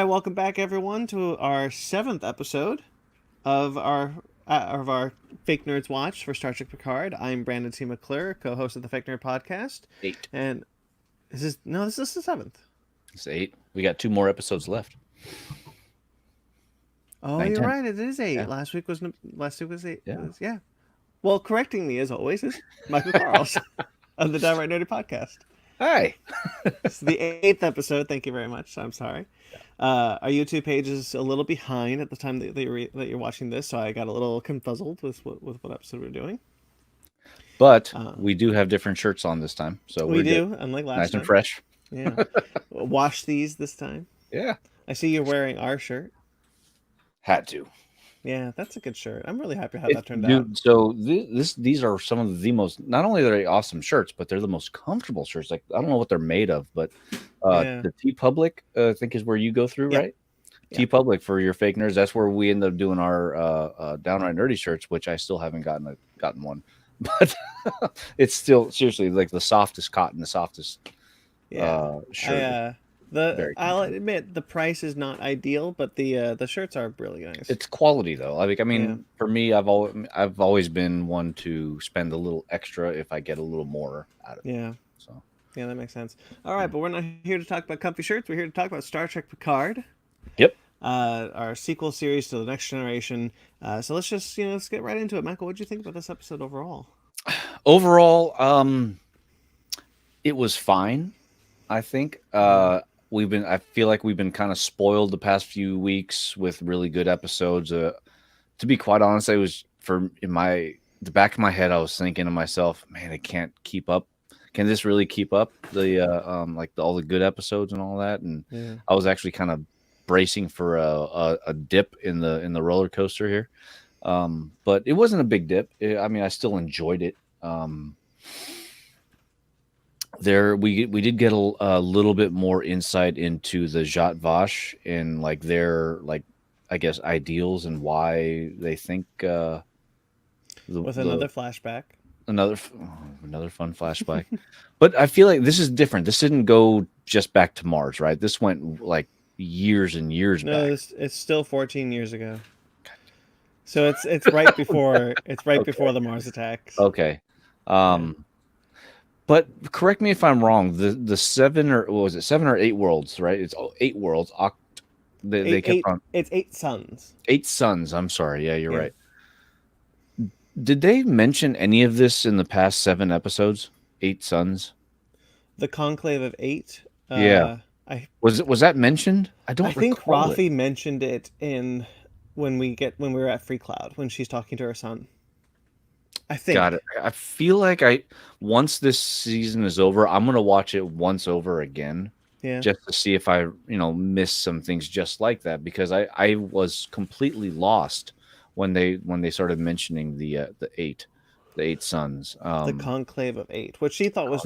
welcome back everyone to our 7th episode of our Fake Nerds Watch for Star Trek Picard. I'm Brandon T. McClure, co-host of the Fake Nerd Podcast. 8. And this is the 7th. It's 8. We got 2 more episodes left. Oh, 9, you're 10. right. It is 8. Yeah. Last week was 8. Yeah. Yeah. Well, correcting me as always is Michael Karls of the Downright Nerdy Podcast. Hi. It's the 8th episode. Thank you very much. I'm sorry. Our YouTube page is a little behind at the time that you're watching this, so I got a little confuzzled with what episode we're doing. But we do have different shirts on this time, so we do, good. unlike last nice time. and fresh. Yeah. Wash these this time. Yeah. I see you're wearing our shirt. Had to. Yeah, that's a good shirt. I'm really happy how that turned out. So these are some of the most, not only are they awesome shirts, but they're the most comfortable shirts. Like, I don't know what they're made of, but the TeePublic, I think, is where you go through, right? Yeah. TeePublic for your fake nerds. That's where we end up doing our Downright Nerdy shirts, which I still haven't gotten one. But it's still, seriously, like the softest cotton, the softest shirt. I'll admit the price is not ideal, but the shirts are really nice. It's quality though. For me, I've always been one to spend a little extra if I get a little more out of it. Yeah. So yeah, that makes sense. All right, but we're not here to talk about comfy shirts. We're here to talk about Star Trek Picard. Yep. Our sequel series to the Next Generation. So let's just let's get right into it. Michael, what did you think about this episode overall? Overall, it was fine. I think. I feel like we've been kind of spoiled the past few weeks with really good episodes. To be quite honest, I was the back of my head, I was thinking to myself, man, it can't keep up. Can this really keep up all the good episodes and all that? And I was actually kind of bracing for a dip in the roller coaster here. But it wasn't a big dip. I still enjoyed it. We did get a little bit more insight into the Zhat Vash and their I guess ideals and why they think another flashback, another fun flashback. But I feel like this is different. This didn't go just back to Mars, right? This went years and years back. No, it's still 14 years ago. So it's right before before the Mars attacks. Okay. But correct me if I'm wrong. The 7 or 8 worlds, right? It's 8 worlds. It's 8 suns. 8 suns. I'm sorry. Yeah, you're right. Did they mention any of this in the past 7 episodes? 8 suns. The Conclave of 8. Was that mentioned? I think Rafi mentioned it when we were at Free Cloud when she's talking to her son. I think. Got it. I feel like once this season is over, I'm gonna watch it once over again, just to see if I missed some things just like that, because I was completely lost when they started mentioning the 8 suns. The Conclave of 8, which she thought was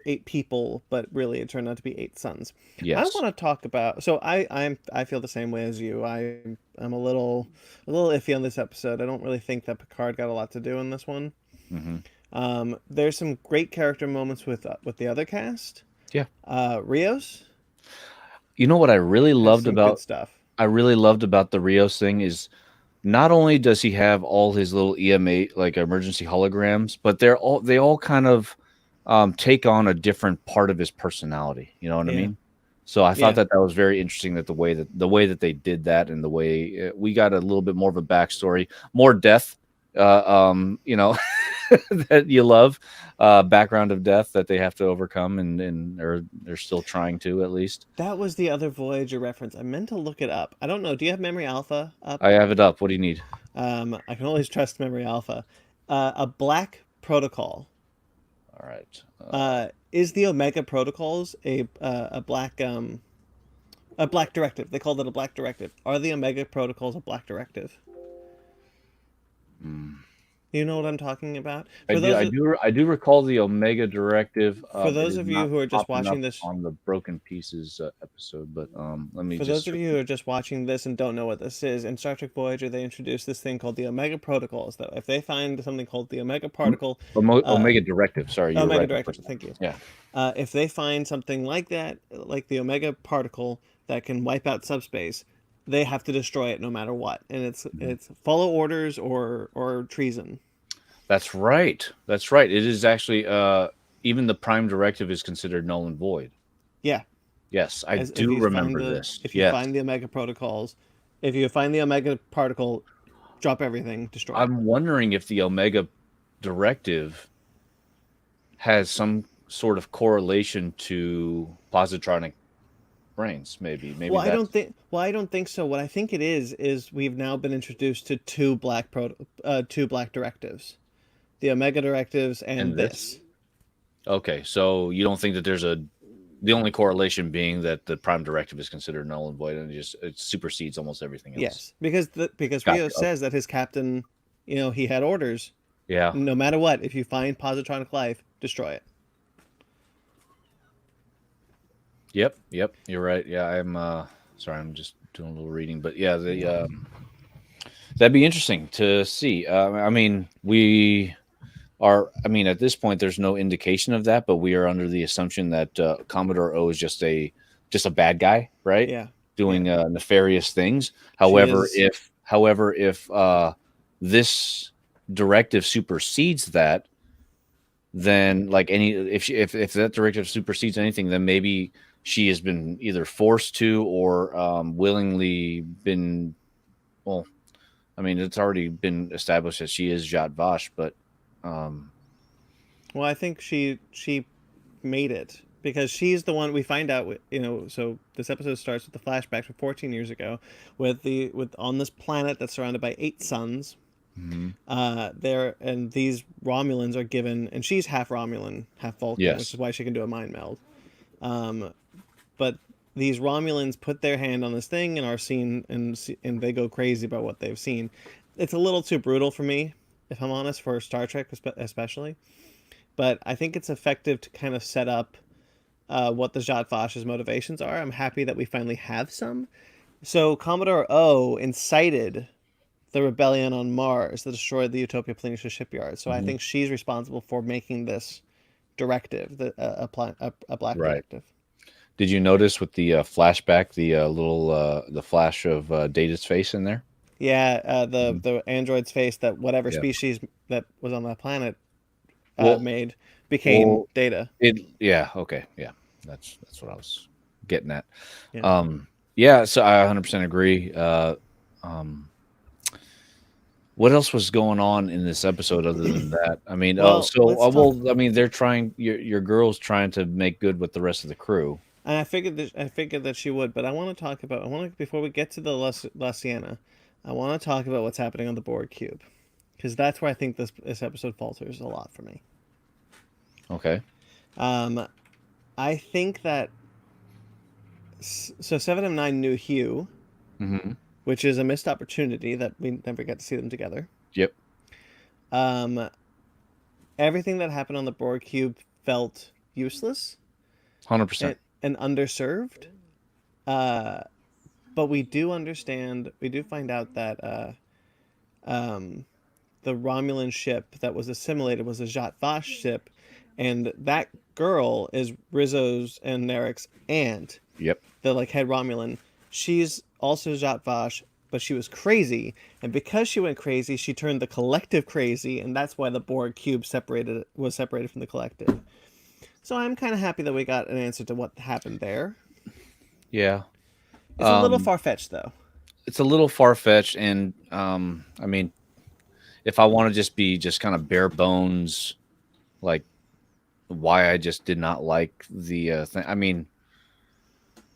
8 people, but really it turned out to be 8 suns. Yes. I want to talk about. So I feel the same way as you. I'm a little iffy on this episode. I don't really think that Picard got a lot to do in this one. Mm-hmm. There's some great character moments with the other cast. Yeah. Rios. You know what I really loved about stuff. I really loved about the Rios thing is, not only does he have all his little EMA emergency holograms, but they all kind of take on a different part of his personality. You know what I mean? So I thought that was very interesting, that the way that they did that, and the way we got a little bit more of a backstory, more death, that you love, background of death that they have to overcome, and they're still trying to, at least. That was the other Voyager reference. I meant to look it up. I don't know. Do you have Memory Alpha up? I have it up. What do you need? I can always trust Memory Alpha. A black protocol. All right. Is the Omega protocols a black directive? They called it a black directive. Are the Omega protocols a black directive? You know what I'm talking about? I do recall the Omega Directive. For It those is of you not who are just popping up watching this, on the Broken Pieces episode, but let me for just those of you who are just watching this and don't know what this is, in Star Trek Voyager, they introduced this thing called the Omega Protocols. That if they find something called the Omega Particle, Omega Directive. Sorry, you're Omega right. Directive. Thank you. Yeah. If they find something like that, like the Omega Particle that can wipe out subspace, they have to destroy it no matter what, and it's follow orders or treason. That's right. That's right. It is actually even the Prime Directive is considered null and void. Yeah. Yes, I do remember this. If you find the Omega Protocols, if you find the Omega Particle, drop everything, destroy it. I'm wondering if the Omega Directive has some sort of correlation to positronic brains. Maybe. Well, I don't think so. What I think it is we've now been introduced to two black directives, the Omega directives and this. Okay, so you don't think that there's the only correlation being that the Prime Directive is considered null and void, and it supersedes almost everything else. Yes, because Rio says that his captain, he had orders. Yeah. No matter what, if you find positronic life, destroy it. Yep. You're right. Yeah, I'm sorry, I'm just doing a little reading, but yeah, that'd be interesting to see. I mean, at this point, there's no indication of that, but we are under the assumption that Commodore O is just a bad guy, right? Yeah. Doing nefarious things. However, if this directive supersedes that, then if that directive supersedes anything, then maybe she has been either forced to or willingly been. Well, I mean, it's already been established that she is Zhat Vash, but. Well, I think she made it because she's the one we find out. So this episode starts with the flashback from 14 years ago, with on this planet that's surrounded by 8 suns. Mm-hmm. There and these Romulans are given, and she's half Romulan, half Vulcan, which is why she can do a mind meld. But these Romulans put their hand on this thing and are seen, and they go crazy about what they've seen. It's a little too brutal for me, if I'm honest, for Star Trek especially. But I think it's effective to kind of set up what the Zhat Vash's motivations are. I'm happy that we finally have some. So Commodore O incited the rebellion on Mars that destroyed the Utopia Planitia shipyard. So I think she's responsible for making this directive, a black directive. Did you notice with the flashback, the flash of Data's face in there? Yeah, the android's face that whatever species that was on that planet made became Data. Okay. Yeah. That's what I was getting at. Yeah. So I 100% agree. What else was going on in this episode other than that? I mean, they're trying. Your girl's trying to make good with the rest of the crew. And I figured that she would, but I want to talk about. Before we get to the La Siena, I want to talk about what's happening on the Borg cube, because that's where I think this episode falters a lot for me. Okay. I think that. So 7M9 knew Hugh, which is a missed opportunity that we never get to see them together. Yep. Everything that happened on the Borg cube felt useless. 100%. And underserved. But we do find out that the Romulan ship that was assimilated was a Zhat Vash ship, and that girl is Rizzo's and Narek's aunt. Yep. The head Romulan. She's also Zhat Vash, but she was crazy, and because she went crazy, she turned the collective crazy, and that's why the Borg cube was separated from the collective. So I'm kind of happy that we got an answer to what happened there. Yeah. It's a little far-fetched, though. It's a little far-fetched, and I mean, if I want to just be kind of bare bones, why I just did not like the thing. I mean,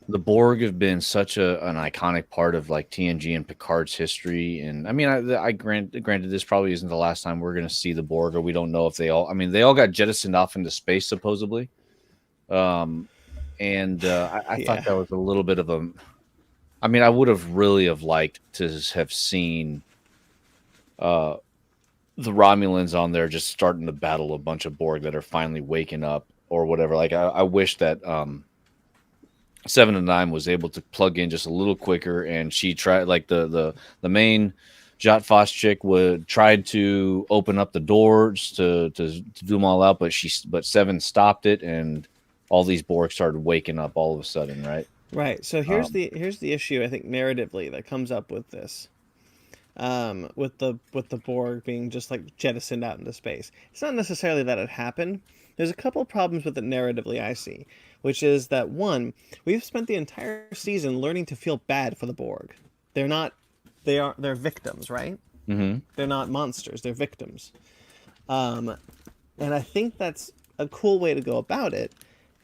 the Borg have been such an iconic part of TNG and Picard's history, and I mean, I granted this probably isn't the last time we're going to see the Borg, or we don't know if they all. I mean, they all got jettisoned off into space supposedly, and I thought that was a little bit of a. I mean, I would have really liked to have seen, the Romulans on there just starting to battle a bunch of Borg that are finally waking up or whatever. Like I wish that 7 and 9 was able to plug in just a little quicker, and she tried, like the main Jot Foss chick tried to open up the doors to do them all out, but 7 stopped it, and all these Borg started waking up all of a sudden, right? Right. So here's the issue, I think, narratively that comes up with this. With the Borg being just like jettisoned out into space. It's not necessarily that it happened. There's a couple of problems with it narratively I see, which is that one, we've spent the entire season learning to feel bad for the Borg. They're victims, right? Mm-hmm. They're not monsters. They're victims. And I think that's a cool way to go about it.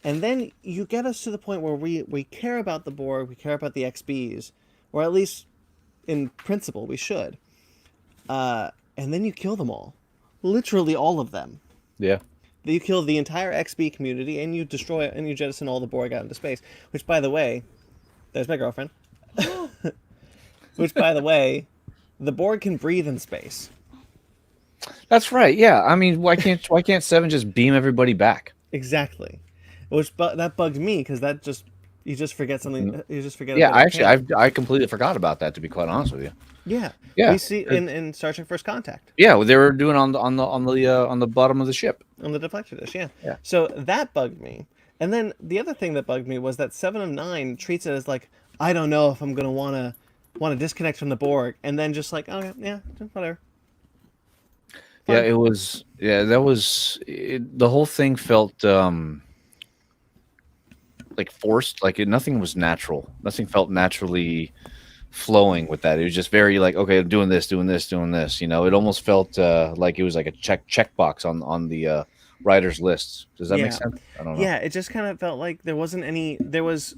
And then you get us to the point where we care about the Borg, we care about the XBs, or at least in principle we should. And then you kill them all. Literally all of them. Yeah. You kill the entire XB community, and you destroy it, and you jettison all the Borg out into space. Which, by the way, there's my girlfriend. Which, by the way, the Borg can breathe in space. That's right. Yeah. I mean, why can't 7 just beam everybody back? Exactly. That bugged me because you just forget something. You just forget. Yeah, I completely forgot about that, to be quite honest with you. Yeah. Yeah. We see in Star Trek First Contact. Yeah, they were doing on the bottom of the ship. On the deflector dish, yeah. Yeah. So that bugged me. And then the other thing that bugged me was that 7 of 9 treats it as like, I don't know if I'm gonna want to disconnect from the Borg, and then just like, oh yeah, whatever. Fine. Yeah, it was. Yeah, that was. The whole thing felt like forced. Like nothing was natural. Nothing felt naturally flowing with that. It was just very like, okay, I'm doing this. You know, it almost felt like it was like a checkbox on the writer's list. Does that make sense? I don't know. Yeah, it just kind of felt like there wasn't any. There was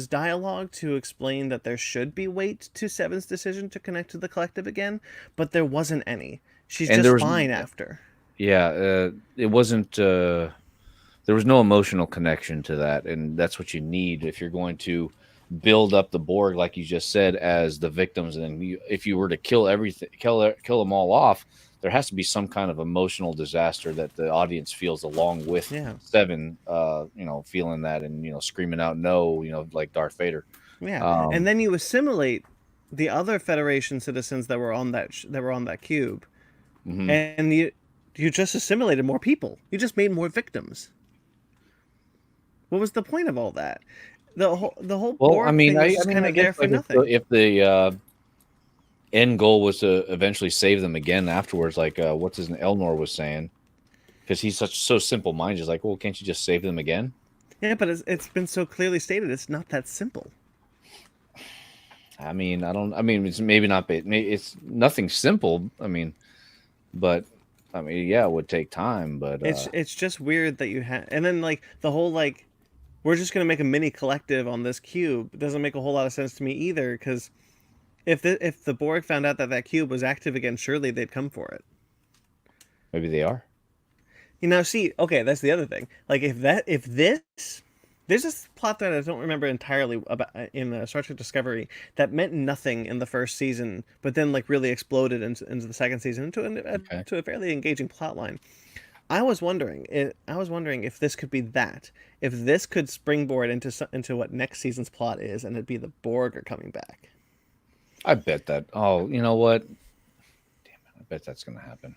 dialogue to explain that there should be weight to 7's decision to connect to the collective again, but there wasn't any. She's just fine after. Yeah, it wasn't. There was no emotional connection to that, and that's what you need if you're going to build up the Borg, like you just said, as the victims. And if you were to kill them all off, there has to be some kind of emotional disaster that the audience feels along with 7. Feeling that and screaming out no, like Darth Vader. Yeah, and then you assimilate the other Federation citizens that were on that cube, and you just assimilated more people. You just made more victims. What was the point of all that? The whole Borg thing was kind of there for nothing. If the end goal was to eventually save them again afterwards, like Elnor was saying, because he's so simple-minded, he's like, well, can't you just save them again? Yeah, but it's been so clearly stated it's not that simple. I mean, it's maybe not. It's nothing simple. But yeah, it would take time. But it's just weird that you have, and then like the whole like, we're just gonna make a mini collective on this cube. It doesn't make a whole lot of sense to me either, because if the Borg found out that cube was active again, surely they'd come for it. Maybe they are. See, okay, that's the other thing. Like there's this plot thread I don't remember entirely about in Star Trek Discovery that meant nothing in the first season, but then like really exploded into the second season into a fairly engaging plot line. I was wondering if this could be that. If this could springboard into what next season's plot is, and it'd be the Borg are coming back. I bet that. Oh, you know what? Damn it! I bet that's going to happen.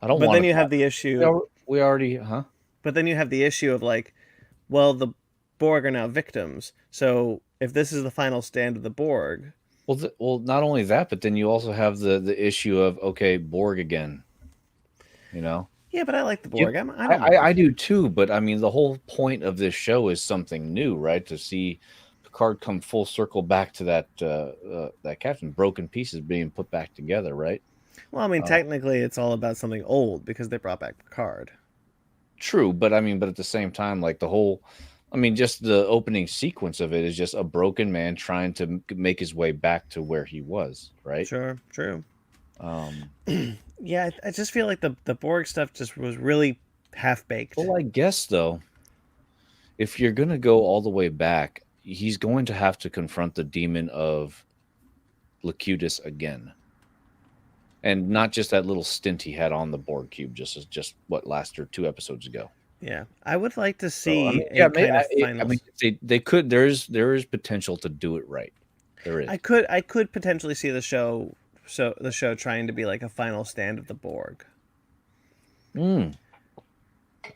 I don't. But then you have the issue. We already, huh? But then you have the issue of like, well, the Borg are now victims. So if this is the final stand of the Borg, well, not only that, but then you also have the issue of Borg again. Yeah, but I like the Borg. I do too. But the whole point of this show is something new, right? To see Picard come full circle back to that captain, broken pieces being put back together, right? Well, technically, it's all about something old because they brought back Picard. True, but at the same time, like the whole, just the opening sequence of it is just a broken man trying to make his way back to where he was, right? Sure, true. Yeah, I just feel like the Borg stuff just was really half-baked. Well, I guess, though, if you're going to go all the way back, he's going to have to confront the demon of Locutus again. and not just that little stint he had on the Borg cube, just what last or 2 episodes ago. Yeah, I would like to So, see a kind of final. I mean, they could. There is potential to do it right. There is. I could potentially see the show trying to be like a final stand of the Borg.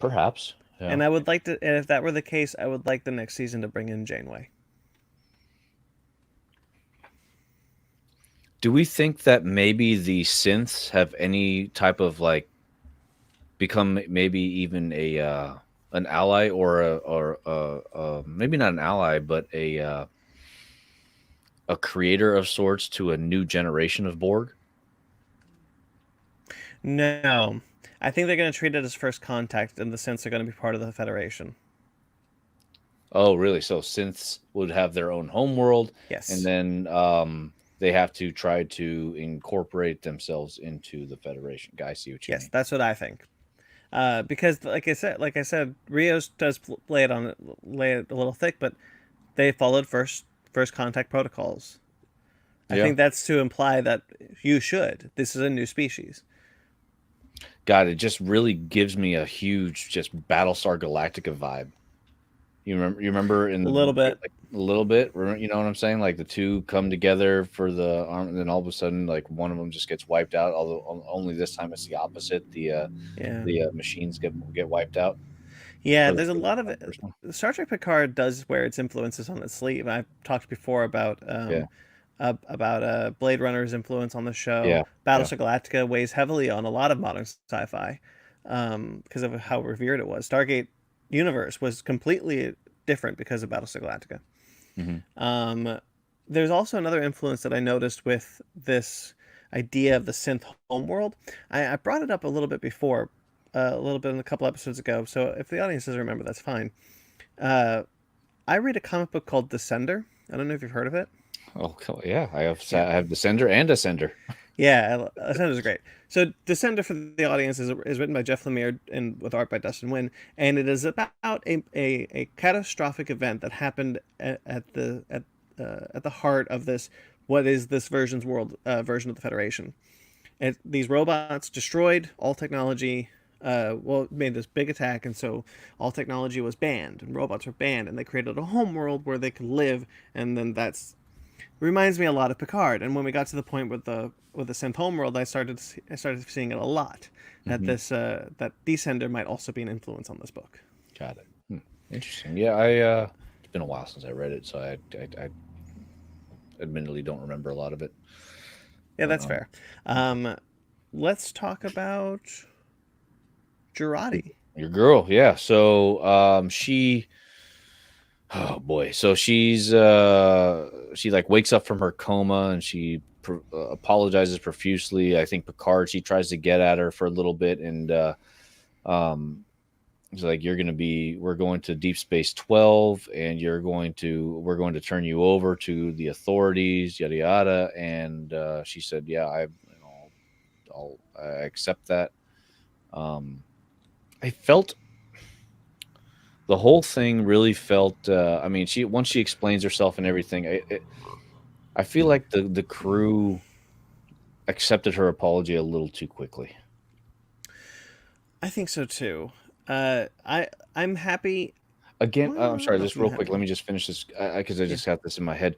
Perhaps. Yeah. And I would like to, and if that were the case, I would like the next season to bring in Janeway. Do we think that maybe the synths have any type of like become maybe even an ally or maybe not an ally, but a creator of sorts to a new generation of Borg? No, I think they're going to treat it as first contact in the sense they're going to be part of the Federation. Oh, really? So synths would have their own homeworld, yes, and then they have to try to incorporate themselves into the Federation. I see what you mean. Yes, that's what I think. Because, like I said, Rios does lay it a little thick, but they followed first contact protocols. I think that's to imply that you should. This is a new species. God, it just really gives me a huge just Battlestar Galactica vibe. You remember in the, a little bit. You know what I'm saying? Like the two come together for the arm, and then all of a sudden, like one of them just gets wiped out. Although only this time it's the opposite. The machines get wiped out. Yeah, there's a lot of it. Star Trek Picard does wear its influences on its sleeve. I've talked before about Blade Runner's influence on the show. Yeah, Battlestar Galactica weighs heavily on a lot of modern sci-fi because of how revered it was. Stargate Universe was completely different because of Battlestar Galactica. Mm-hmm. There's also another influence that I noticed with this idea of the synth homeworld. I brought it up a little bit before, a little bit in a couple episodes ago. So if the audience doesn't remember, that's fine. I read a comic book called Descender. I don't know if you've heard of it. Oh yeah, I have Descender and Ascender. Yeah, Ascender's great. So Descender, for the audience, is written by Jeff Lemire and with art by Dustin Nguyen, and it is about a catastrophic event that happened at the heart of this, what is this version of the Federation. And these robots destroyed all technology. Made this big attack, and so all technology was banned, and robots were banned, and they created a homeworld where they could live, and then that's reminds me a lot of Picard. And when we got to the point with the synth homeworld, I started seeing it a lot. That that Descender might also be an influence on this book. Got it. Interesting. Yeah, it's been a while since I read it, so I admittedly don't remember a lot of it. Yeah, that's fair. Let's talk about Jurati. Your girl, yeah. So she, oh boy. So she like wakes up from her coma and she apologizes profusely. I think Picard, she tries to get at her for a little bit, and it's like, we're going to Deep Space 12, and we're going to turn you over to the authorities, yada yada. And she said, yeah, I'll accept that. I felt the whole thing really felt. I mean, once she explains herself and everything, I feel like the crew accepted her apology a little too quickly. I think so too. I'm happy. Again, I'm sorry. Just real quick, let me just finish this because I just got this in my head.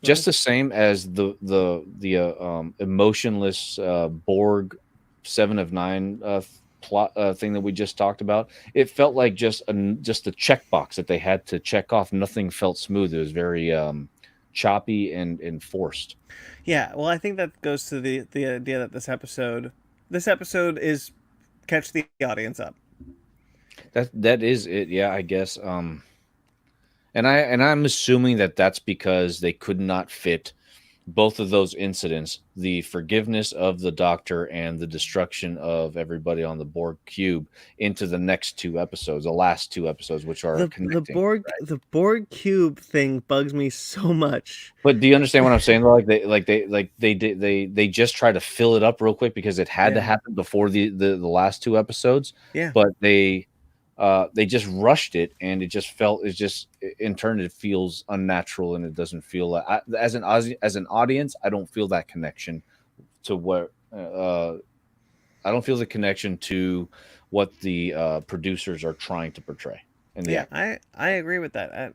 Just the same as the emotionless Borg 7 of 9 plot thing that we just talked about. It felt like just a checkbox that they had to check off. Nothing felt smooth. It was very choppy and forced. Yeah, well, I think that goes to the idea that this episode is catch the audience up. That is it. Yeah, I guess. And I'm assuming that that's because they could not fit both of those incidents, the forgiveness of the Doctor and the destruction of everybody on the Borg cube, into the next 2 episodes, the last 2 episodes, which are connecting. The Borg cube thing bugs me so much. But do you understand what I'm saying? They just try to fill it up real quick because it had to happen before the last 2 episodes. Yeah. But they just rushed it, and in turn it feels unnatural, and it doesn't feel as an audience, I don't feel that connection to I don't feel the connection to what the producers are trying to portray. I agree with that.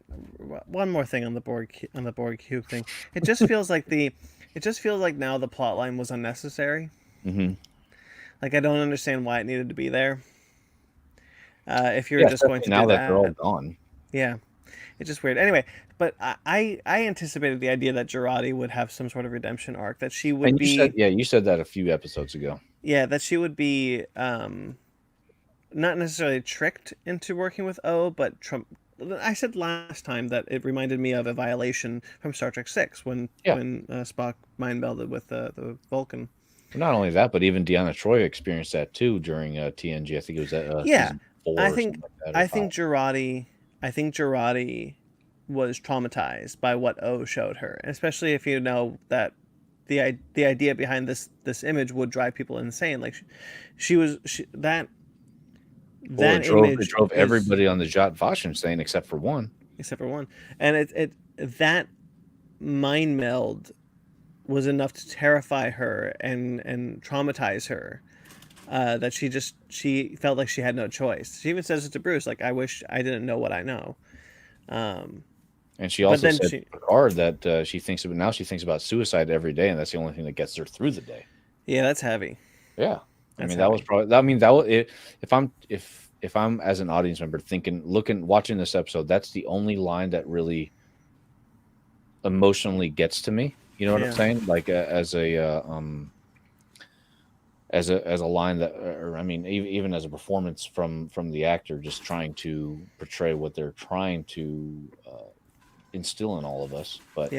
One more thing on the Borg cube thing. It just feels like now the plot line was unnecessary. Mm-hmm. Like, I don't understand why it needed to be there. If you're just going to now do that they're all gone. Yeah, it's just weird. Anyway, but I anticipated the idea that Jurati would have some sort of redemption arc, that she would you said that a few episodes ago. Yeah, that she would be not necessarily tricked into working with O, but I said last time that it reminded me of a violation from Star Trek VI when Spock mind melded with the Vulcan. Not only that, but even Deanna Troi experienced that too during TNG. I think it was at season 4 I think Jurati was traumatized by what O showed her, especially if you know that the idea behind this image would drive people insane. Like that image drove everybody on the Jat Vash insane except for one. And that mind meld was enough to terrify her and traumatize her, that she felt like she had no choice. She even says it to Bruce, like, I wish I didn't know what I know. And she also said to Picard that she thinks about suicide every day, and that's the only thing that gets her through the day. Yeah, that's heavy. Yeah, that was probably. If I'm as an audience member watching this episode, that's the only line that really emotionally gets to me. You know what I'm saying? Like as a line that, or I mean, even as a performance from the actor, just trying to portray what they're trying to instill in all of us. But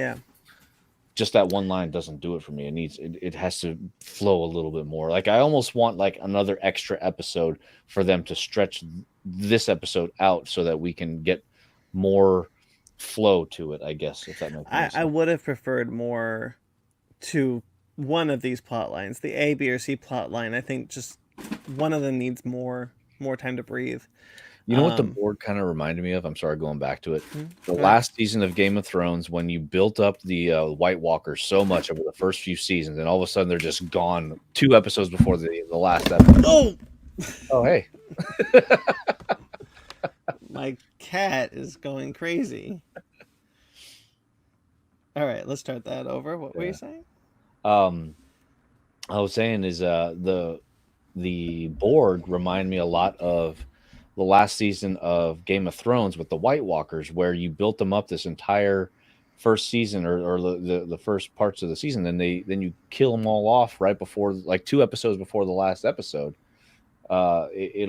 just that one line doesn't do it for me. It has to flow a little bit more. Like, I almost want like another extra episode for them to stretch this episode out so that we can get more flow to it, I guess, if that makes sense. I would have preferred more to one of these plot lines, the A, B, or C plot line. I think just one of them needs more time to breathe. You know what the board kind of reminded me of? I'm sorry, going back to it. The last season of Game of Thrones, when you built up the White Walkers so much over the first few seasons, and all of a sudden they're just gone 2 episodes before the last episode. Oh, hey. My cat is going crazy. All right, let's start that over. What were you saying? I was saying is the board remind me a lot of the last season of Game of Thrones with the White Walkers, where you built them up this entire first season or the first parts of the season, then you kill them all off right before, like 2 episodes before the last episode. It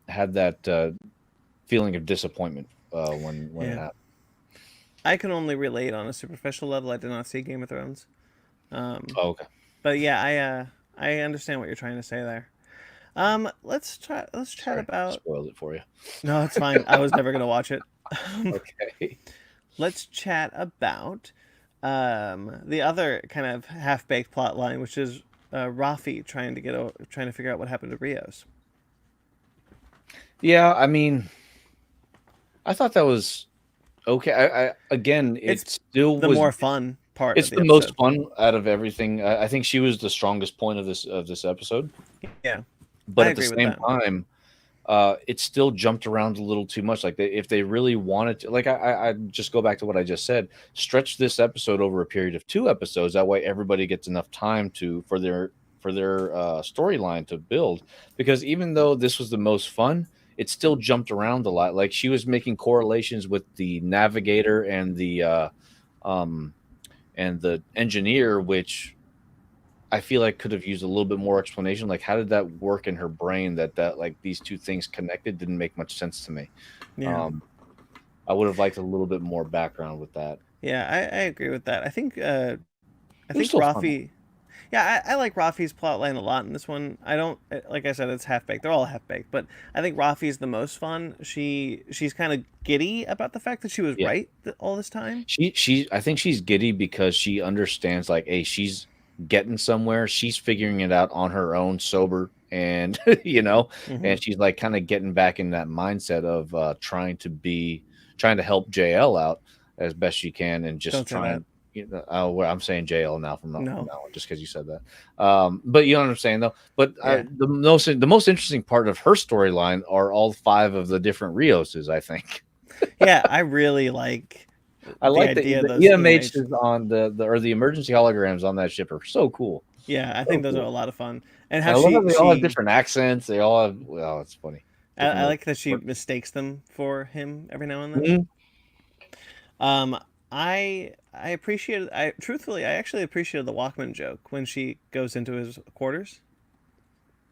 had that feeling of disappointment when it happened. I can only relate on a superficial level. I did not see Game of Thrones. Okay. But yeah, I understand what you're trying to say there. Let's chat about. Spoiled it for you. No, it's fine. I was never gonna watch it. Okay. Let's chat about the other kind of half-baked plot line, which is Rafi trying to figure out what happened to Rios. Yeah, I mean, I thought that was okay. It still the was more fun part. It's the most fun out of everything. I think she was the strongest point of this episode. Yeah, but at the same time, it still jumped around a little too much. Like, if they really wanted to, like, I just go back to what I just said. Stretch this episode over a period of 2 episodes. That way, everybody gets enough time for their storyline to build. Because even though this was the most fun, it still jumped around a lot. Like, she was making correlations with the navigator and the engineer, which I feel like could have used a little bit more explanation. Like, how did that work in her brain that like these 2 things connected? Didn't make much sense to me. Yeah. I would have liked a little bit more background with that. Yeah, I agree with that. I think Rafi. Fun. Yeah, I like Rafi's plotline a lot in this one. I don't, like I said, it's half-baked. They're all half-baked, but I think Rafi's the most fun. She's kind of giddy about the fact that she was right all this time. I think she's giddy because she understands, like, hey, she's getting somewhere. She's figuring it out on her own, sober, and and she's like kind of getting back in that mindset of trying to help JL out as best she can, and just trying. I'm saying JL now from now on, just because you said that. But you know what I'm saying, though. But the most interesting part of her storyline are all 5 of the different Rioses, I think. Yeah, I really like. I like the EMHs on the emergency holograms on that ship are so cool. Yeah, I think those are a lot of fun. And I love how they all have different accents. They all have, well, it's funny. I like that she mistakes them for him every now and then. Mm-hmm. I appreciated. I actually appreciated the Walkman joke when she goes into his quarters.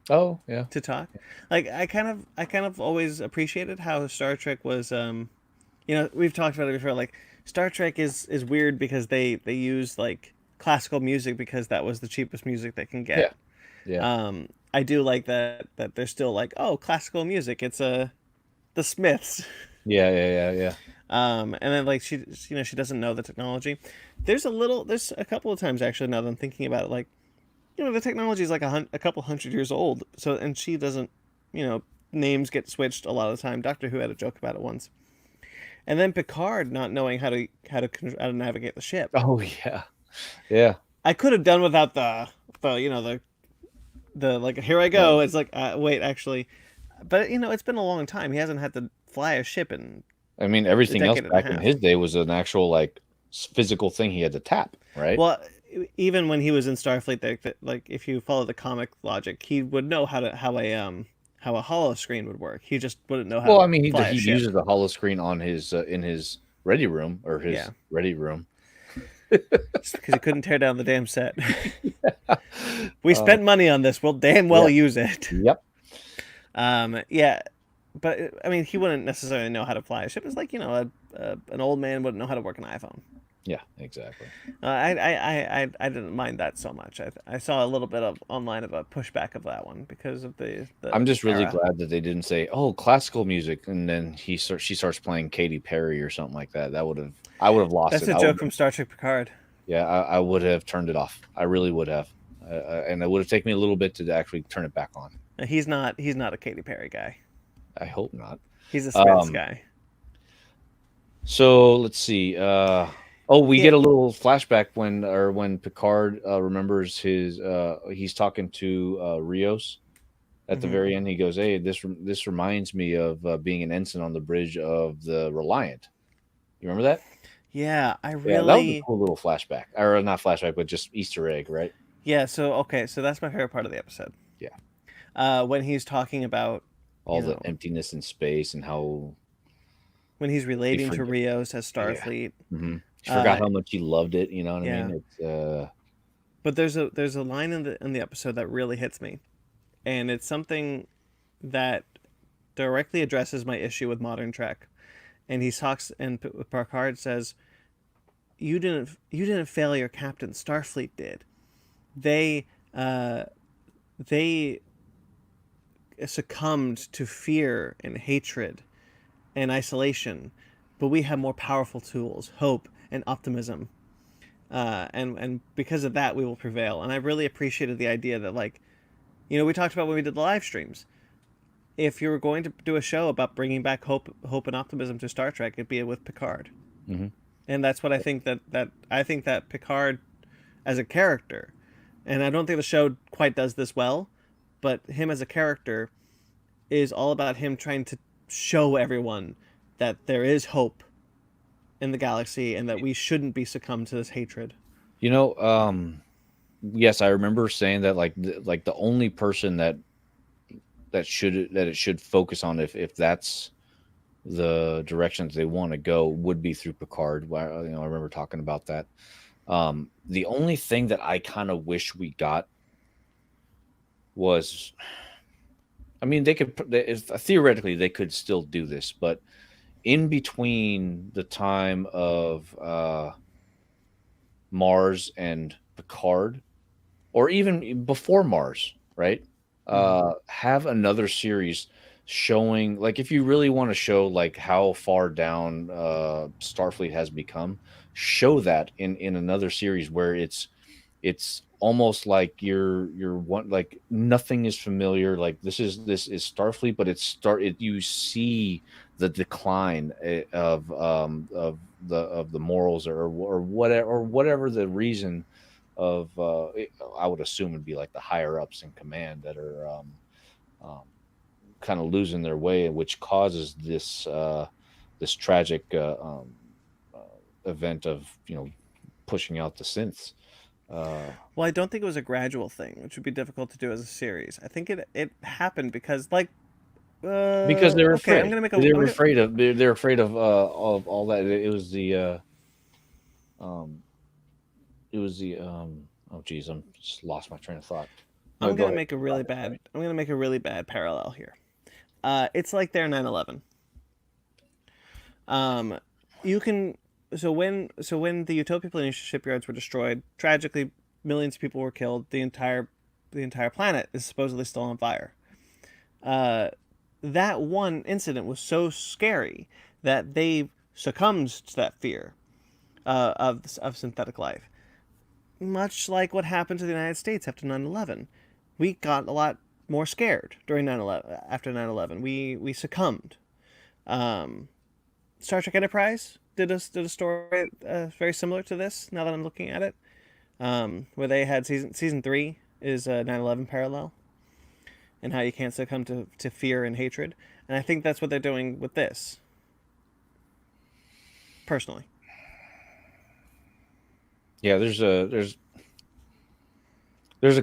Oh yeah. To talk, like I kind of always appreciated how Star Trek was. We've talked about it before. Like Star Trek is weird because they use like classical music because that was the cheapest music they can get. Yeah. I do like that they're still like, oh, classical music. It's the Smiths. Yeah. And then like she doesn't know the technology. There's a couple of times actually now that I'm thinking about it, like, the technology is like a couple hundred years old. So, and she doesn't, names get switched a lot of the time. Doctor Who had a joke about it once. And then Picard not knowing how to navigate the ship. Oh yeah. I could have done without the like, here I go. It's like, wait, actually, but it's been a long time. He hasn't had to fly a ship in. I mean, everything else back in his day was an actual like physical thing he had to tap, right? Well, even when he was in Starfleet, like if you follow the comic logic, he would know how a holo screen would work. He just wouldn't know how. Well, I mean, he uses the holo screen on his in his ready room or his ready room. Because he couldn't tear down the damn set. We spent money on this. We'll damn well use it. Yep. Yeah, but I mean, he wouldn't necessarily know how to fly a ship. It's like an old man wouldn't know how to work an iPhone. Yeah, exactly. I didn't mind that so much. I saw a little bit of online of a pushback of that one because of the I'm just really glad that they didn't say, "Oh, classical music," and then she starts playing Katy Perry or something like that. I would have lost it. That's a joke from Star Trek Picard. Yeah, I would have turned it off. I really would have, and it would have taken me a little bit to actually turn it back on. He's not a Katy Perry guy. I hope not. He's a Smiths guy. So let's see. We get a little flashback when Picard remembers he's talking to Rios at the very end. He goes, "Hey, this reminds me of being an ensign on the bridge of the Reliant." You remember that? Yeah, that was a cool little flashback, or not flashback, but just Easter egg, right? Yeah. So that's my favorite part of the episode. Yeah. When he's talking about all the emptiness in space and how when he's relating to Rios as Starfleet. Yeah. Mm-hmm. He forgot how much he loved it. You know what I mean? It's But there's a line in the episode that really hits me, and it's something that directly addresses my issue with modern Trek. And he talks, and Picard says, "You didn't fail your captain. Starfleet did. They succumbed to fear and hatred and isolation, but we have more powerful tools, hope and optimism, and because of that we will prevail." And I really appreciated the idea that, like, we talked about when we did the live streams, if you were going to do a show about bringing back hope and optimism to Star Trek, it'd be with Picard. Mm-hmm. And that's what I think that Picard as a character, and I don't think the show quite does this well, but him as a character is all about him trying to show everyone that there is hope in the galaxy and that we shouldn't be succumbed to this hatred. Yes, I remember saying that like the only person that it should focus on if that's the directions they want to go would be through Picard. I remember talking about that. The only thing that I kind of wish we got was, I mean, theoretically they could still do this, but in between the time of Mars and Picard, or even before Mars, right? Have another series showing, like, if you really want to show like how far down Starfleet has become, show that in another series where it's almost like you're one, like nothing is familiar, like this is Starfleet, but you see the decline of the morals or whatever the reason of I would assume would be like the higher ups in command that are kind of losing their way, which causes this this tragic event of pushing out the synths. Well, I don't think it was a gradual thing, which would be difficult to do as a series. I think it happened because because they were afraid. I'm gonna make they're afraid of all that. It was the oh geez, I'm just lost my train of thought. I'm gonna make a really bad parallel here. It's like their 9/11. You can when the Utopia Planitia shipyards were destroyed, tragically millions of people were killed. The entire planet is supposedly still on fire. That one incident was so scary that they succumbed to that fear of synthetic life. Much like what happened to the United States after 9/11. We got a lot more scared during 9/11. After 9/11, we succumbed. Star Trek Enterprise did a story very similar to this. Now that I'm looking at it, where they had season 3 is a 9/11 parallel, and how you can't succumb to fear and hatred. And I think that's what they're doing with this. Personally. Yeah, there's a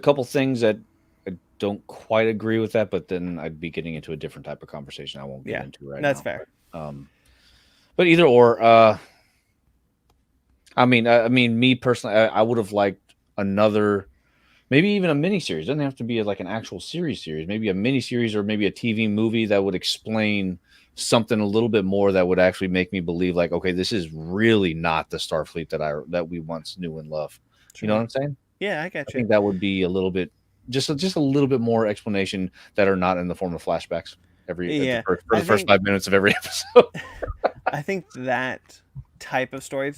couple things that I don't quite agree with that, but then I'd be getting into a different type of conversation I won't get into right now. That's fair. But either or, I mean, me personally, I would have liked another, maybe even a miniseries. It doesn't have to be like an actual series, maybe a miniseries or maybe a TV movie that would explain something a little bit more that would actually make me believe like, okay, this is really not the Starfleet that we once knew and loved. Sure. You know what I'm saying? Yeah, I get you. I think that would be a little bit, just a little bit more explanation that are not in the form of flashbacks for the first 5 minutes of every episode. I think that type of story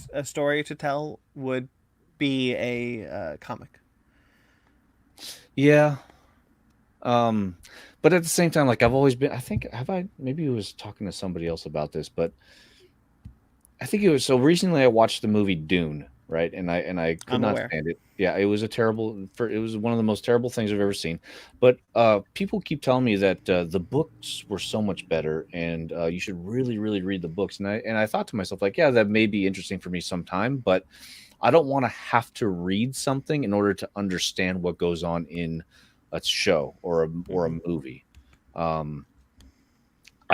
to tell would be a comic. Yeah. But at the same time, like I've always been, maybe I was talking to somebody else about this, but I think it was, so recently I watched the movie Dune, right? And I could not stand it. Yeah, it was it was one of the most terrible things I've ever seen. But people keep telling me that the books were so much better, and you should really, really read the books. And I thought to myself, like, yeah, that may be interesting for me sometime, but I don't want to have to read something in order to understand what goes on in a show or a movie.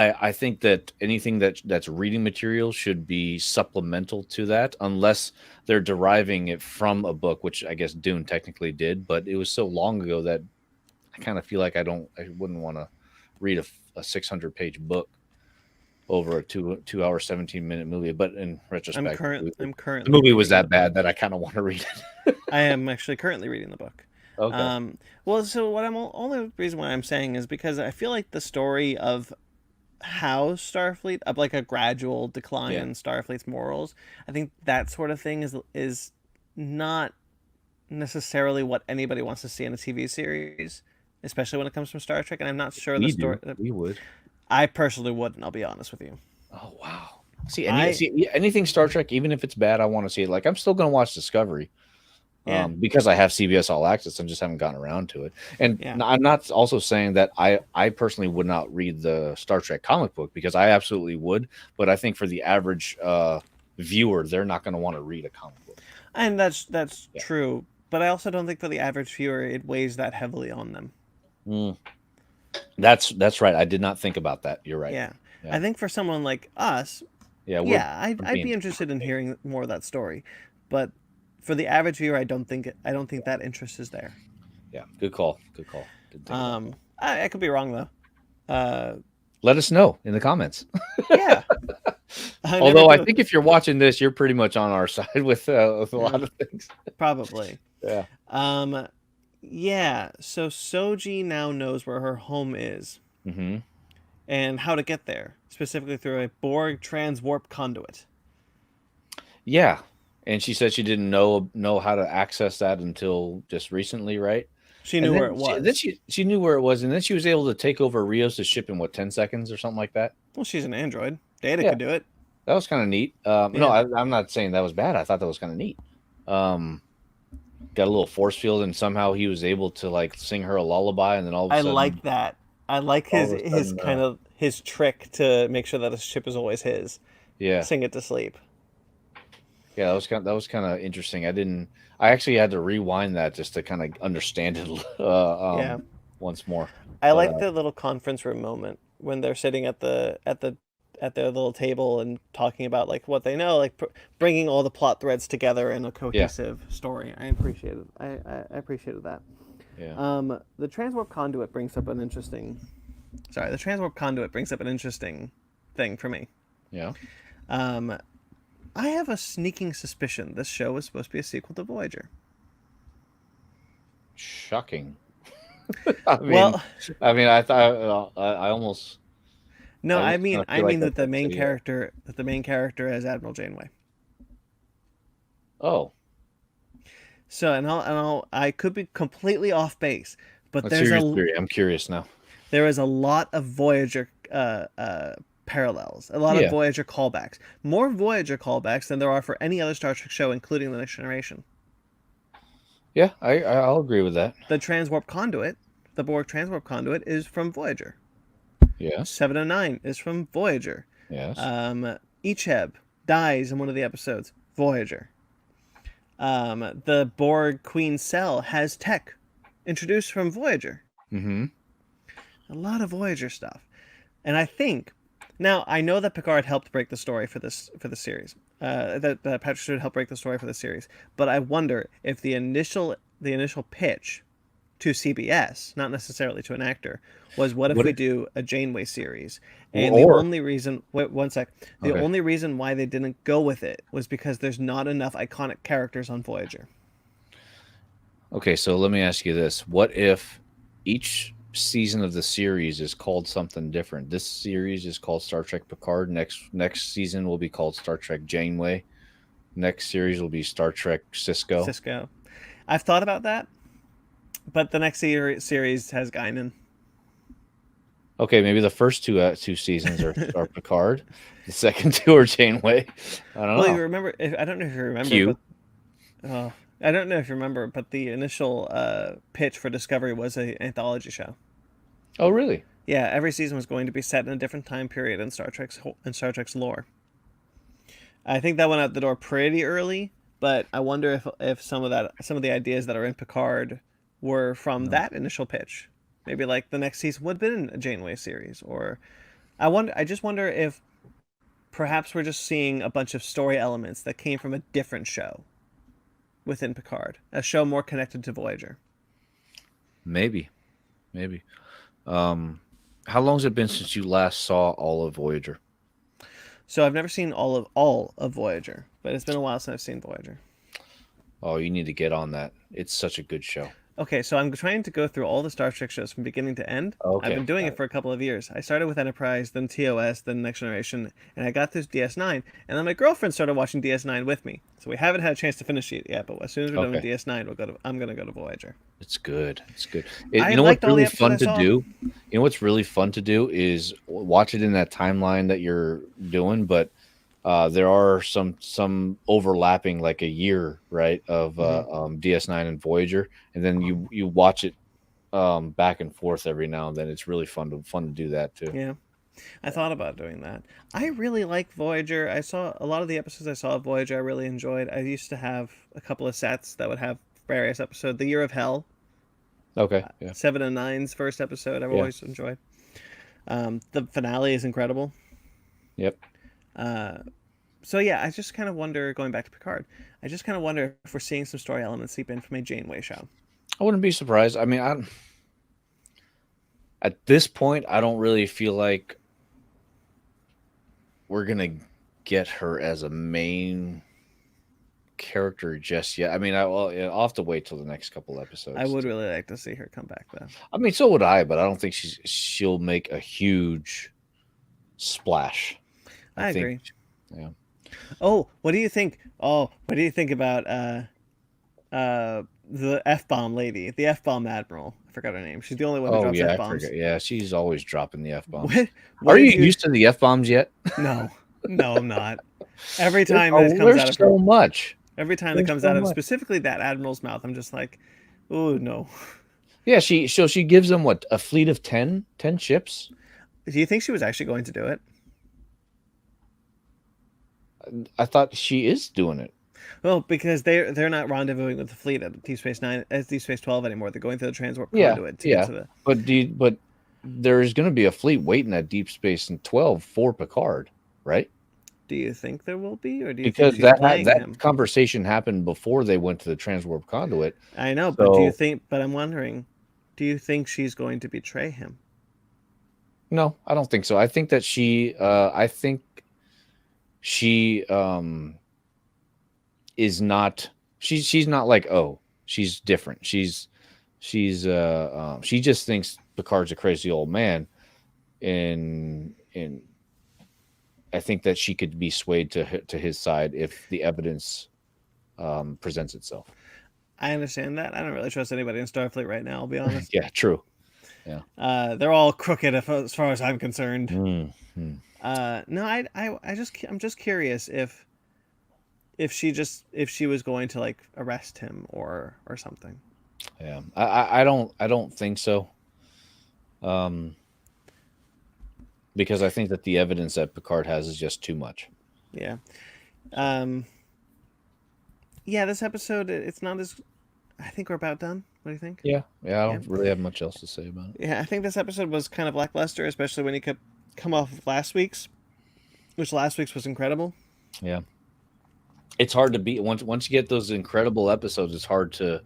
I think that anything that's reading material should be supplemental to that, unless they're deriving it from a book, which I guess Dune technically did, but it was so long ago that I kind of feel like I wouldn't want to read a 600-page book over a 2 hour 17-minute movie. But in retrospect, the movie was that bad that I kind of want to read it. I am actually currently reading the book. Okay. Well, so only reason why I'm saying is because I feel like the story of how Starfleet, of like a gradual decline in Starfleet's morals, I think that sort of thing is not necessarily what anybody wants to see in a TV series, especially when it comes from Star Trek. And I'm not sure the story. We would. I personally wouldn't. I'll be honest with you. Oh wow. See, anything Star Trek, even if it's bad, I want to see it. Like I'm still going to watch Discovery. Because I have CBS All Access, I just haven't gotten around to it. And I'm not also saying that I personally would not read the Star Trek comic book, because I absolutely would. But I think for the average viewer, they're not going to want to read a comic book. And that's true. But I also don't think for the average viewer, it weighs that heavily on them. That's right. I did not think about that. You're right. Yeah. I think for someone like us, I'd be interested in hearing more of that story. But for the average viewer, I don't think that interest is there. Yeah, good call. I could be wrong though. Let us know in the comments. Yeah. Although I think if you're watching this, you're pretty much on our side with a lot of things. Probably. Yeah. Yeah. So Soji now knows where her home is, and how to get there, specifically through a Borg transwarp conduit. Yeah. And she said she didn't know how to access that until just recently, right? She knew where it was. She knew where it was, and then she was able to take over Rios' ship in 10 seconds or something like that. Well, she's an android. Data could do it. That was kind of neat. No, I'm not saying that was bad. I thought that was kind of neat. Got a little force field, and somehow he was able to like sing her a lullaby, and then all of a sudden, I like that. I like his kind of his trick to make sure that his ship is always his. Yeah, sing it to sleep. Yeah, that was kind of interesting. I actually had to rewind that just to kind of understand it once more. I like the little conference room moment when they're sitting at their little table and talking about like what they know, like bringing all the plot threads together in a cohesive story. I appreciated that. Yeah. The transwarp conduit brings up an interesting thing for me. Yeah. I have a sneaking suspicion this show is supposed to be a sequel to Voyager. Shocking. I thought I almost. No, I mean that the main character is Admiral Janeway. Oh. So I could be completely off base, but I'm curious now. There is a lot of Voyager parallels, a lot of Voyager callbacks, more Voyager callbacks than there are for any other Star Trek show, including The Next Generation. Yeah, I'll agree with that. The transwarp conduit, the Borg transwarp conduit, is from Voyager. Yes. 709 is from Voyager. Yes. Icheb dies in one of the episodes. Voyager. The Borg Queen Cell has tech introduced from Voyager. Mm-hmm. A lot of Voyager stuff. And I think now I know that Picard helped break the story for the series. That Patrick Stewart helped break the story for the series. But I wonder if the initial pitch to CBS, not necessarily to an actor, was what if we do a Janeway series? And the only reason only reason why they didn't go with it was because there's not enough iconic characters on Voyager. Okay, so let me ask you this. What if each season of the series is called something different? This series is called Star Trek Picard. Next season will be called Star Trek Janeway. Next series will be Star Trek Cisco. I've thought about that, but the next series has Guinan. Okay, maybe the first two seasons are Picard. The second two are Janeway. I don't know. You remember? I don't know if you remember. Q. I don't know if you remember, but the initial pitch for Discovery was an anthology show. Oh, really? Yeah, every season was going to be set in a different time period in Star Trek's lore. I think that went out the door pretty early, but I wonder if some of the ideas that are in Picard were from that initial pitch. Maybe like the next season would have been a Janeway series, or I just wonder if perhaps we're just seeing a bunch of story elements that came from a different show within Picard, a show more connected to Voyager. Maybe. How long has it been since you last saw all of Voyager? So I've never seen all of Voyager, but it's been a while since I've seen Voyager. Oh, you need to get on that. It's such a good show. Okay, so I'm trying to go through all the Star Trek shows from beginning to end. Okay, I've been doing it for a couple of years. I started with Enterprise, then TOS, then Next Generation, and I got through DS9, and then my girlfriend started watching DS9 with me. So we haven't had a chance to finish it yet, but as soon as we're done with DS9, I'm going to go to Voyager. It's good. You know what's really fun to do? You know what's really fun to do is watch it in that timeline that you're doing, but there are some overlapping, like a year, right, of DS9 and Voyager, and then you watch it back and forth every now and then. It's really fun to do that too. Yeah, I thought about doing that. I really like Voyager. I saw a lot of the episodes I saw of Voyager. I really enjoyed. I used to have a couple of sets that would have various episodes. The Year of Hell. Okay. Yeah. 7 and 9's first episode. I've always enjoyed. The finale is incredible. Yep. So yeah, I just kind of wonder, going back to Picard, I just kind of wonder if we're seeing some story elements seep in from a Janeway show. I wouldn't be surprised. I mean, at this point, I don't really feel like we're gonna get her as a main character just yet. I mean, I'll have to wait till the next couple episodes. I would really like to see her come back, though. I mean, so would I, but I don't think she'll make a huge splash. I agree. Yeah. Oh, what do you think? Oh, what do you think about the F-bomb lady, the F-bomb admiral? I forgot her name. She's the only one who drops F-bombs. Yeah, she's always dropping the F-bombs. What Are you used to the F-bombs yet? No. No, I'm not. Every time There's that comes out of her, so much. every time that comes out of specifically that admiral's mouth, I'm just like, oh no. Yeah, she gives them what, a fleet of 10 ships? Do you think she was actually going to do it? I thought she is doing it. Well, because they're not rendezvousing with the fleet at Deep Space Nine, as Deep Space 12 anymore. They're going through the transwarp conduit to get to the. But there's going to be a fleet waiting at Deep Space 12 for Picard, right? Do you think there will be, or do you because think she's playing that him? conversation happened before they went to the transwarp conduit? I know, but do you think? But I'm wondering, do you think she's going to betray him? No, I don't think so. I think that she is not. She's not like, oh, she's different. She just thinks Picard's a crazy old man, and I think that she could be swayed to his side if the evidence presents itself. I understand that. I don't really trust anybody in Starfleet right now, I'll be honest. Yeah, true. Yeah. They're all crooked as far as I'm concerned. Mm-hmm. No, I'm just curious if she was going to like arrest him or something. Yeah. I don't think so. Because I think that the evidence that Picard has is just too much. Yeah. Yeah, this episode, it's not as... I think we're about done. What do you think? Yeah. I don't really have much else to say about it. Yeah, I think this episode was kind of lackluster, especially when you could come off of last week's, which last week's was incredible. Yeah. It's hard to beat. Once you get those incredible episodes, it's hard to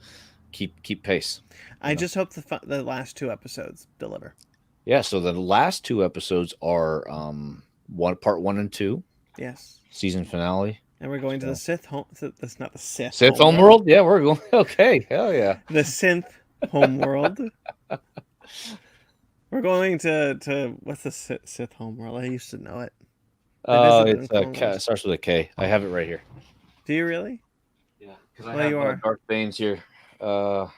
keep pace. I just hope the last two episodes deliver. Yeah, so the last two episodes are part 1 and 2. Yes. Season finale. And we're going to the Sith home. That's not the Sith. Sith homeworld? Yeah, we're going. Okay, hell yeah. The Synth homeworld. We're going to what's the Sith homeworld? I used to know it. It starts with a K. I have it right here. Do you really? Yeah, because I have Darth Bane's here. Well,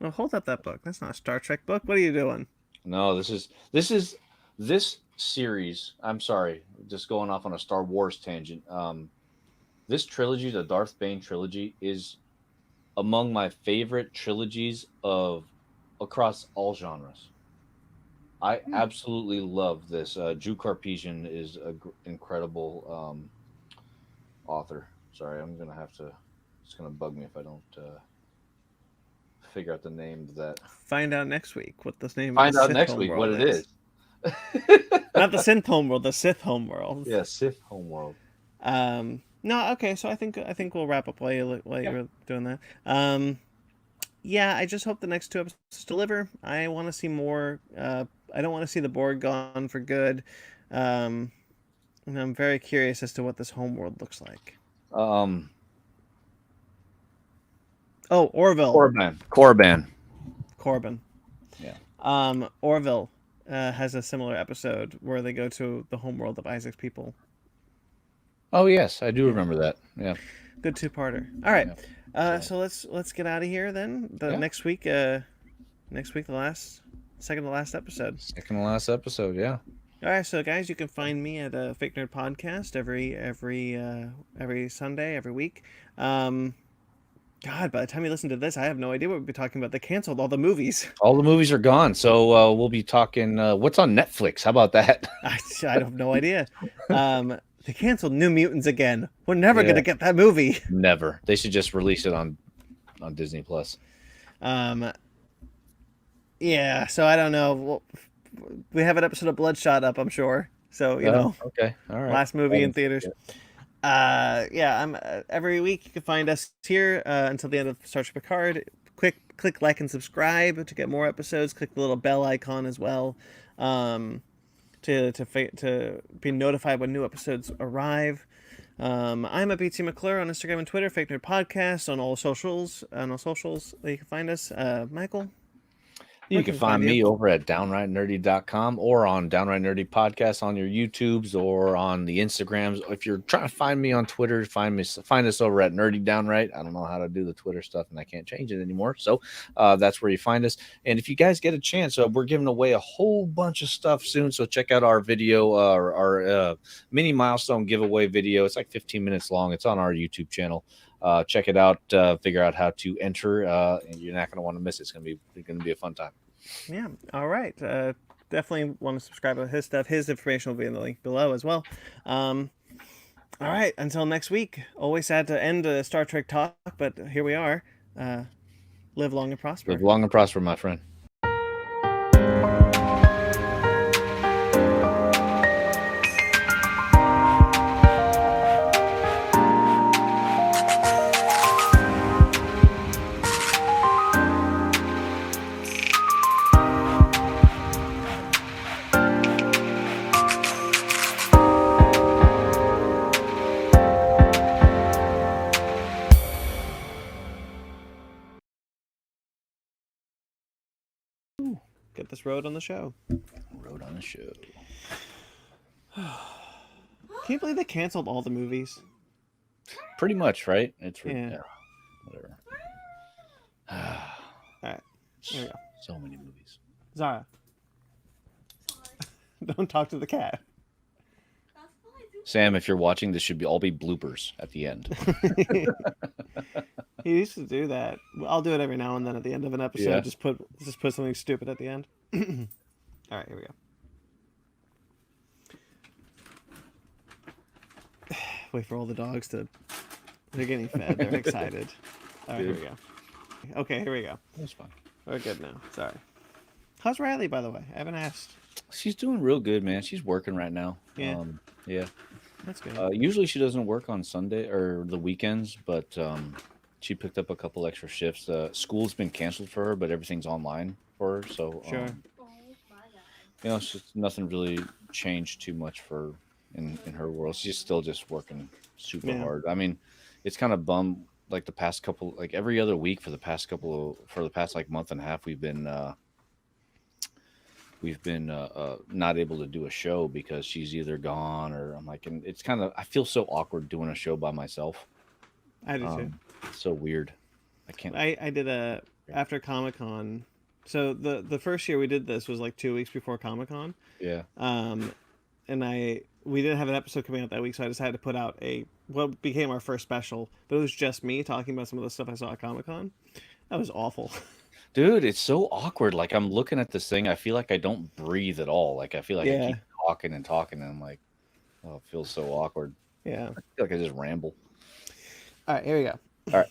hold up that book. That's not a Star Trek book. What are you doing? No, this series. I'm sorry, just going off on a Star Wars tangent. This trilogy, the Darth Bane trilogy, is among my favorite trilogies across all genres. I absolutely love this. Drew Karpyshyn is an incredible author. Sorry, I'm gonna have to. It's gonna bug me if I don't figure out the name of that. Find out next week what this name. Find out next week what it is. Not the Synth homeworld, the Sith homeworld. Yeah, Sith homeworld. No, okay. So I think we'll wrap up while you're doing that. Yeah, I just hope the next two episodes deliver. I want to see more. I don't want to see the Borg gone for good. And I'm very curious as to what this homeworld looks like. Oh, Orville. Corbin. Yeah. Orville has a similar episode where they go to the homeworld of Isaac's people. Oh yes, I do remember that. Yeah. Good two-parter. All right. Yeah. So let's get out of here then. Next week, the second to last episode. Second to last episode, yeah. All right, so guys, you can find me at Fake Nerd Podcast every Sunday, every week. God, by the time you listen to this, I have no idea what we'll be talking about. They canceled all the movies. All the movies are gone, so we'll be talking. What's on Netflix? How about that? I have no idea. They canceled New Mutants again. We're never going to get that movie. Never. They should just release it on Disney Plus. Yeah. So I don't know. We have an episode of Bloodshot up, I'm sure. So you know. Okay. All right. Last movie in theaters. I'm every week you can find us here until the end of Star Trek Picard. Click like and subscribe to get more episodes. Click the little bell icon as well. To be notified when new episodes arrive. I'm at BT McClure on Instagram and Twitter, FakeNerd Podcast on all socials. You can find us. Michael. You can find me over at downrightnerdy.com or on Downright Nerdy Podcast on your YouTubes or on the Instagrams. If you're trying to find me on Twitter, find us over at Nerdy Downright. I don't know how to do the Twitter stuff and I can't change it anymore. So that's where you find us. And if you guys get a chance, we're giving away a whole bunch of stuff soon. So check out our video, our mini milestone giveaway video. It's like 15 minutes long. It's on our YouTube channel. Check it out. Figure out how to enter, and you're not going to want to miss it. It's going to be a fun time. Yeah. All right. Definitely want to subscribe to his stuff. His information will be in the link below as well. All right. Until next week. Always sad to end a Star Trek talk, but here we are. Live long and prosper. Live long and prosper, my friend. Get this road on the show. Road on the show. Can you believe they canceled all the movies? Pretty much, right? It's yeah. Whatever. All right. Here we go. So many movies. Zara. Don't talk to the cat. Sam, if you're watching, this should all be bloopers at the end. He used to do that. I'll do it every now and then at the end of an episode. Yeah. Just put something stupid at the end. All right, here we go. Wait for all the dogs to... They're getting fed. They're excited. All right, here we go. Okay, here we go. That's fine. We're good now. Sorry. How's Riley, by the way? I haven't asked. She's doing real good, man. She's working right now. Yeah. Yeah. That's good. Usually she doesn't work on Sunday or the weekends, but she picked up a couple extra shifts. School's been canceled for her, but everything's online for her. So, sure. It's just nothing really changed too much for in her world. She's still just working super hard. I mean, it's kind of bummed. Like the past couple, like every other week for the past like month and a half, we've been not able to do a show because she's either gone or I'm like, and it's kind of, I feel so awkward doing a show by myself. I do too. It's so weird. I can't. I did after Comic-Con. So the first year we did this was like 2 weeks before Comic-Con. Yeah. And we didn't have an episode coming out that week, so I decided to put out what became our first special, but it was just me talking about some of the stuff I saw at Comic-Con. That was awful. Dude, it's so awkward. Like I'm looking at this thing, I feel like I don't breathe at all. Like I feel like I keep talking and talking, and I'm like, oh, it feels so awkward. Yeah. I feel like I just ramble. All right, here we go. All right.